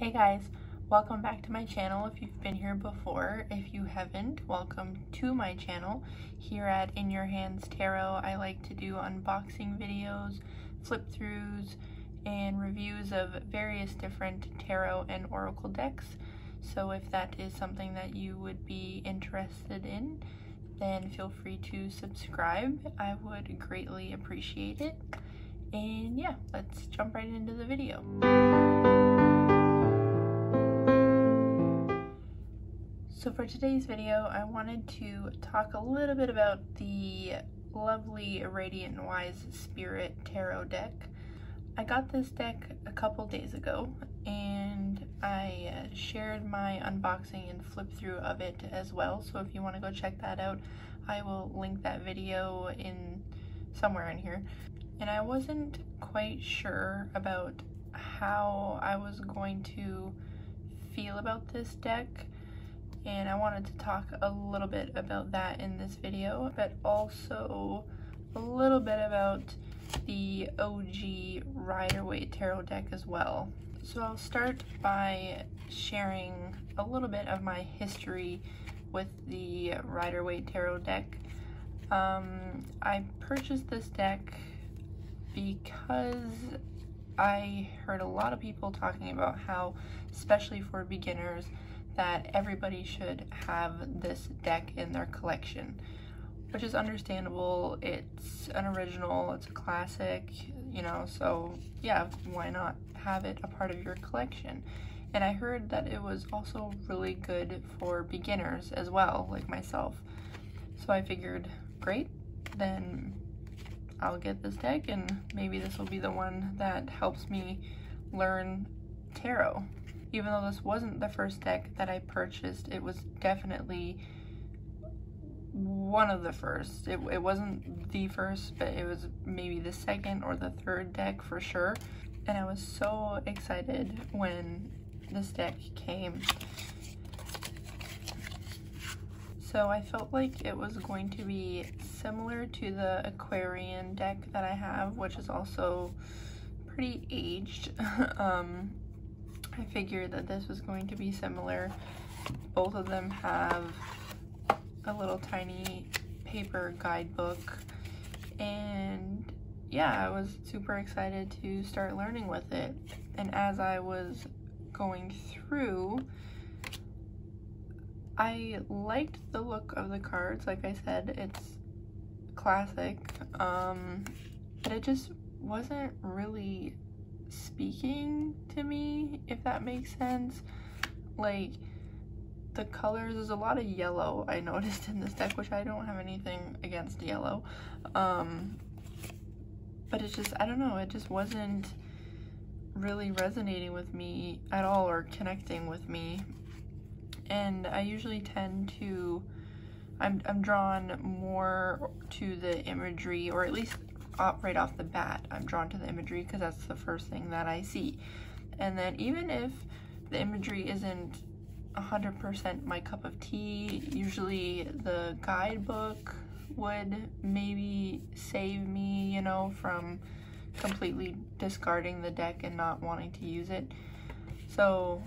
Hey guys, welcome back to my channel if you've been here before. If you haven't, welcome to my channel. Here at In Your Hands Tarot, I like to do unboxing videos, flip throughs, and reviews of various different tarot and oracle decks. So if that is something that you would be interested in, then feel free to subscribe. I would greatly appreciate it. And yeah, let's jump right into the video. So for today's video, I wanted to talk a little bit about the lovely Radiant and Wise Spirit Tarot deck. I got this deck a couple days ago, and I shared my unboxing and flip through of it as well. So if you want to go check that out, I will link that video in somewhere in here. And I wasn't quite sure about how I was going to feel about this deck, and I wanted to talk a little bit about that in this video, but also a little bit about the OG Rider-Waite tarot deck as well. So I'll start by sharing a little bit of my history with the Rider-Waite tarot deck. I purchased this deck because I heard a lot of people talking about how, especially for beginners, that everybody should have this deck in their collection, which is understandable. It's an original, it's a classic, you know, so yeah, why not have it a part of your collection? And I heard that it was also really good for beginners as well, like myself. So I figured, great, then I'll get this deck, and maybe this will be the one that helps me learn tarot. Even though this wasn't the first deck that I purchased, it was definitely one of the first. It wasn't the first, but it was maybe the second or the third deck for sure. And I was so excited when this deck came. So I felt like it was going to be similar to the Aquarian deck that I have, which is also pretty aged. I figured that this was going to be similar. Both of them have a little tiny paper guidebook, and yeah, I was super excited to start learning with it. And as I was going through, I liked the look of the cards. Like I said, it's classic, but it just wasn't really speaking to me, if that makes sense. Like, the colors, there's a lot of yellow I noticed in this deck, which I don't have anything against yellow, but it's just, I don't know, it just wasn't really resonating with me at all or connecting with me. And I usually tend to, I'm drawn more to the imagery, or at least right off the bat, I'm drawn to the imagery because that's the first thing that I see. And then even if the imagery isn't 100% my cup of tea, usually the guidebook would maybe save me, you know, from completely discarding the deck and not wanting to use it. So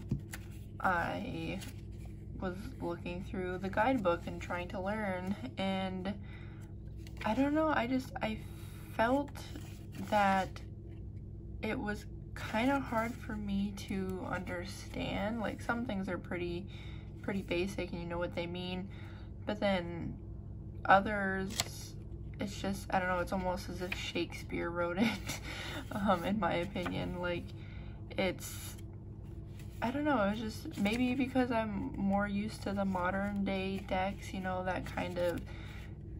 I was looking through the guidebook and trying to learn, and I don't know, I felt that it was kind of hard for me to understand. Like, some things are pretty basic and you know what they mean, but then others, it's just, I don't know, it's almost as if Shakespeare wrote it, in my opinion. Like, it's, I don't know, it was just maybe because I'm more used to the modern day decks, you know, that kind of,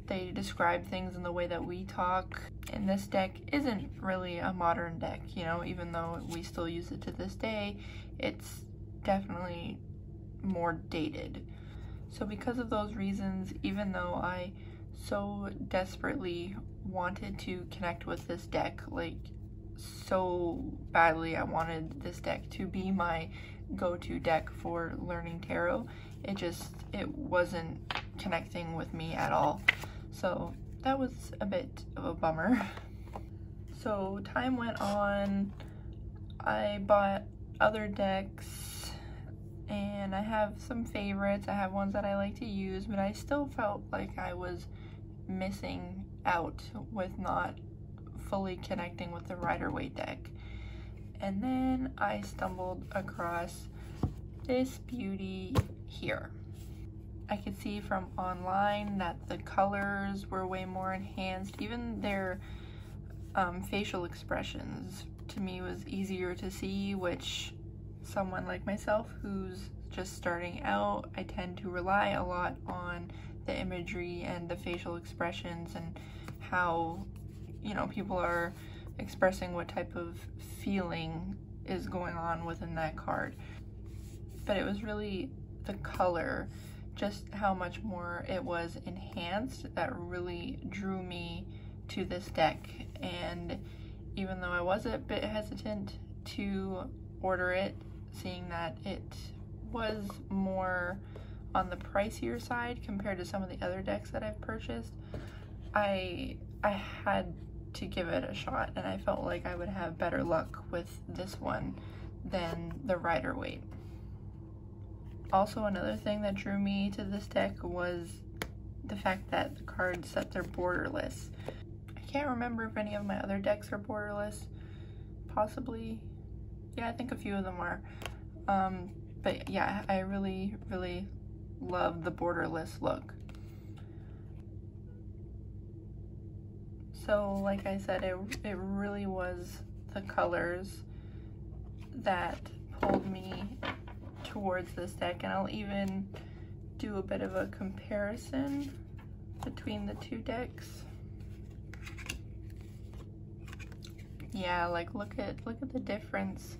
they describe things in the way that we talk. And this deck isn't really a modern deck, you know, even though we still use it to this day, it's definitely more dated. So because of those reasons, even though I so desperately wanted to connect with this deck, like so badly I wanted this deck to be my go-to deck for learning tarot, it wasn't connecting with me at all. So that was a bit of a bummer. So time went on, I bought other decks, and I have some favorites. I have ones that I like to use, but I still felt like I was missing out with not fully connecting with the Rider-Waite deck. And then I stumbled across this beauty here. I could see from online that the colors were way more enhanced. Even their facial expressions to me was easier to see, which someone like myself who's just starting out, I tend to rely a lot on the imagery and the facial expressions and how, you know, people are expressing what type of feeling is going on within that card. But it was really the color, just how much more it was enhanced, that really drew me to this deck. And even though I was a bit hesitant to order it, seeing that it was more on the pricier side compared to some of the other decks that I've purchased, I had to give it a shot, and I felt like I would have better luck with this one than the Rider-Waite. Also, another thing that drew me to this deck was the fact that the cards said they're borderless. I can't remember if any of my other decks are borderless. Possibly. Yeah, I think a few of them are. But yeah, I really, really love the borderless look. So like I said, it really was the colors that pulled me towards this deck, and I'll even do a bit of a comparison between the two decks. Yeah, like look at the difference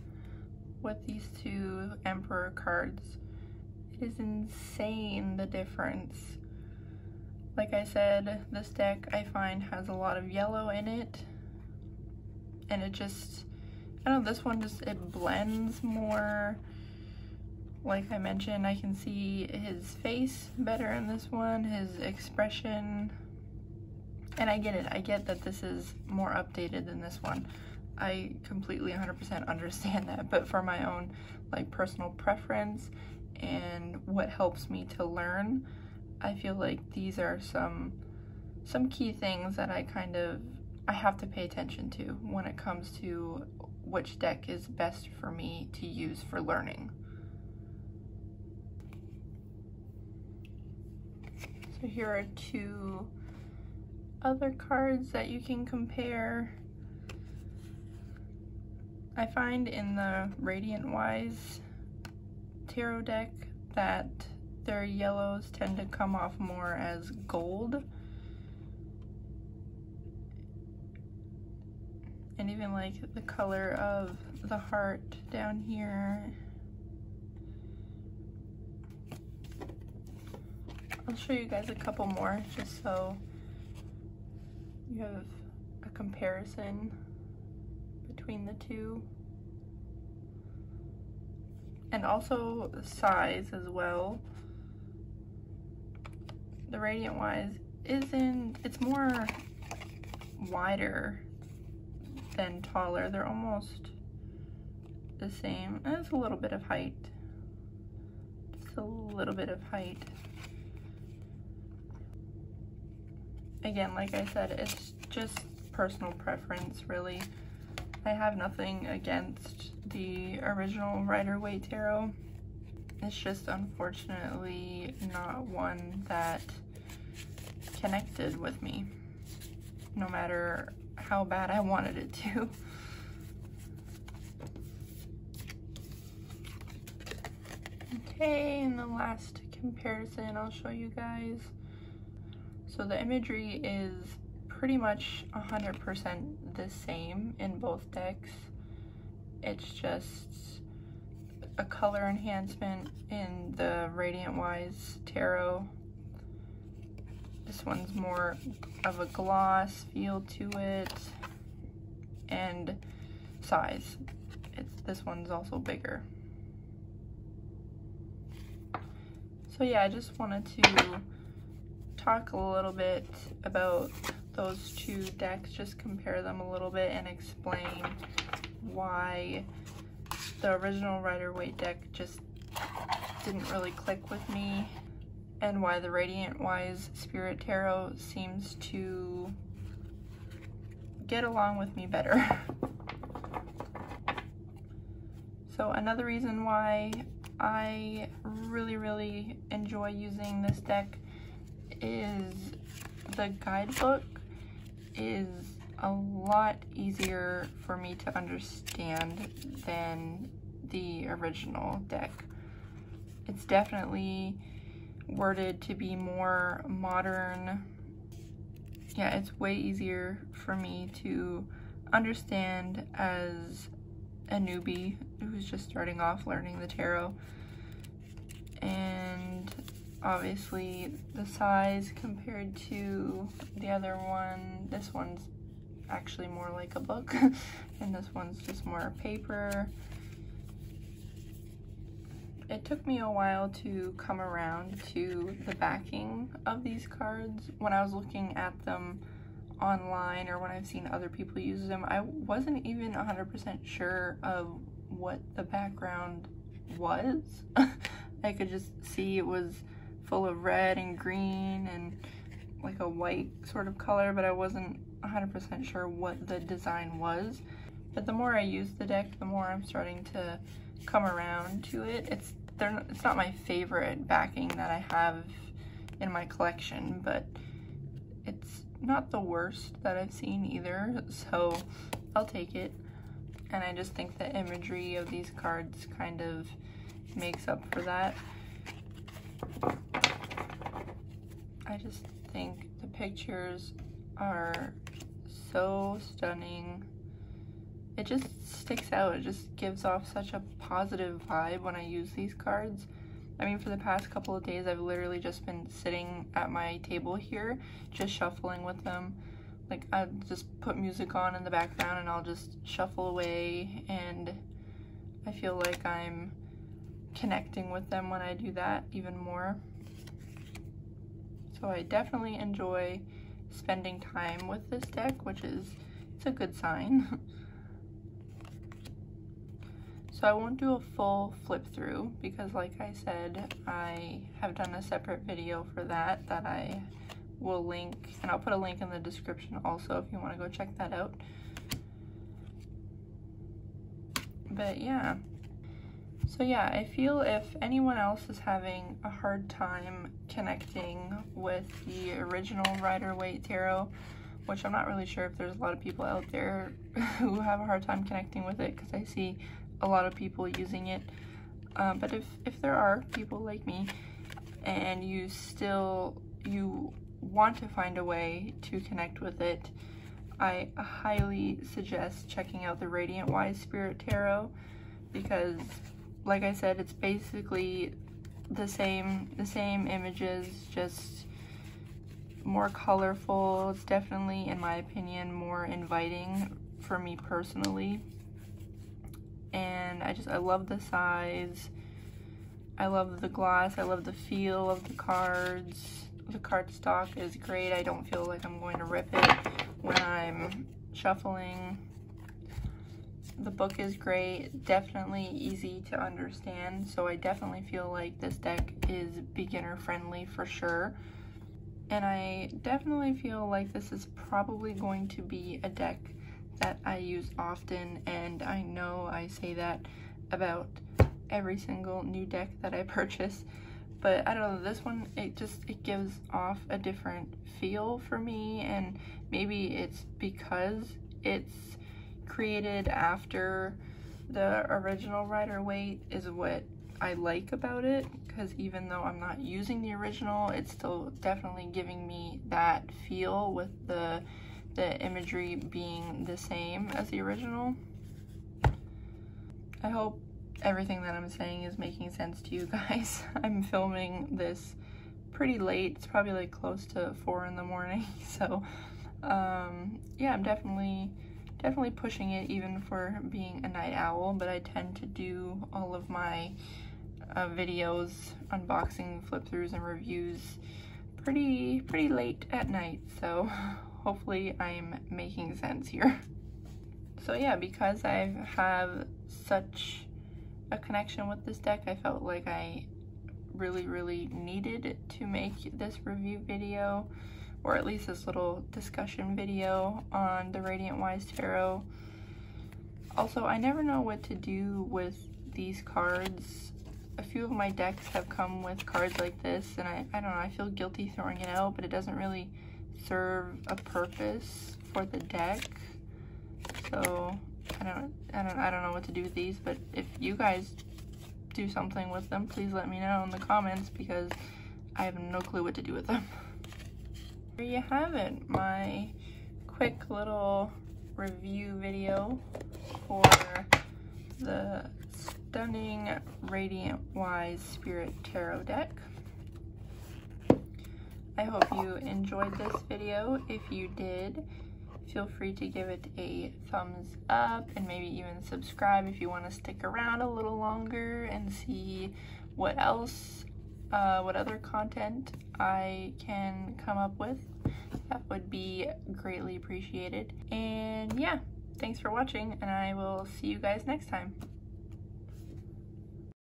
with these two Emperor cards. It is insane, the difference. Like I said, this deck I find has a lot of yellow in it, and it just, I don't know, this one just, it blends more. Like I mentioned, I can see his face better in this one, his expression, and I get it. I get that this is more updated than this one. I completely 100% understand that, but for my own like personal preference and what helps me to learn, I feel like these are some key things that I have to pay attention to when it comes to which deck is best for me to use for learning. So here are two other cards that you can compare. I find in the Radiant-Wise tarot deck that their yellows tend to come off more as gold. And even like the color of the heart down here. I'll show you guys a couple more just so you have a comparison between the two. And also size as well. The Radiant-Wise it's more wider than taller. They're almost the same. And it's a little bit of height. Just a little bit of height. Again, like I said, it's just personal preference, really. I have nothing against the original Rider-Waite tarot. It's just unfortunately not one that connected with me, no matter how bad I wanted it to. Okay, and the last comparison I'll show you guys. So the imagery is pretty much 100% the same in both decks. It's just a color enhancement in the Radiant-Wise tarot. This one's more of a gloss feel to it, and size. This one's also bigger. So yeah, I just wanted to talk a little bit about those two decks, just compare them a little bit and explain why the original Rider-Waite deck just didn't really click with me, and why the Radiant-Wise Spirit Tarot seems to get along with me better. So another reason why I really enjoy using this deck is the guidebook is a lot easier for me to understand than the original deck. It's definitely worded to be more modern. Yeah, it's way easier for me to understand as a newbie who's just starting off learning the tarot. And obviously the size compared to the other one, this one's actually more like a book and this one's just more paper. It took me a while to come around to the backing of these cards. When I was looking at them online or when I've seen other people use them, I wasn't even 100% sure of what the background was. I could just see it was full of red and green and like a white sort of color, but I wasn't 100% sure what the design was. But the more I use the deck, the more I'm starting to come around to it. It's not my favorite backing that I have in my collection, but it's not the worst that I've seen either, so I'll take it. And I just think the imagery of these cards kind of makes up for that. I just think the pictures are so stunning. It just sticks out. It just gives off such a positive vibe when I use these cards. I mean, for the past couple of days, I've literally just been sitting at my table here, just shuffling with them. Like, I just put music on in the background and I'll just shuffle away, and I feel like I'm connecting with them when I do that even more. So I definitely enjoy spending time with this deck, it's a good sign. So I won't do a full flip through because, like I said, I have done a separate video for that I will link, and I'll put a link in the description also if you want to go check that out. But yeah, so yeah, I feel if anyone else is having a hard time connecting with the original Rider-Waite tarot, which I'm not really sure if there's a lot of people out there who have a hard time connecting with it, because I see a lot of people using it, but if there are people like me and you want to find a way to connect with it, I highly suggest checking out the Radiant-Wise Spirit Tarot, because like I said, it's basically the same images, just more colorful. It's definitely, in my opinion, more inviting for me personally. And I love the size, I love the gloss, I love the feel of the cards. The cardstock is great. I don't feel like I'm going to rip it when I'm shuffling. The book is great, definitely easy to understand, so I definitely feel like this deck is beginner friendly for sure. And I definitely feel like this is probably going to be a deck that I use often, and I know I say that about every single new deck that I purchase, but I don't know, this one, it gives off a different feel for me, and maybe it's because it's created after the original Rider-Waite is what I like about it, because even though I'm not using the original, it's still definitely giving me that feel with the imagery being the same as the original. I hope everything that I'm saying is making sense to you guys. I'm filming this pretty late. It's probably like close to 4 in the morning. So yeah, I'm definitely pushing it even for being a night owl, but I tend to do all of my videos, unboxing, flip throughs, and reviews pretty late at night, so hopefully I'm making sense here. So yeah, because I have such a connection with this deck, I felt like I really needed to make this review video, or at least this little discussion video on the Radiant-Wise Tarot. Also, I never know what to do with these cards. A few of my decks have come with cards like this, and I don't know, I feel guilty throwing it out, but it doesn't really serve a purpose for the deck. So I don't know what to do with these, but if you guys do something with them, please let me know in the comments, because I have no clue what to do with them. There you have it, my quick little review video for the stunning Radiant-Wise Spirit Tarot deck. I hope you enjoyed this video. If you did, feel free to give it a thumbs up and maybe even subscribe if you want to stick around a little longer and see what else, what other content I can come up with. That would be greatly appreciated. And yeah, thanks for watching, and I will see you guys next time.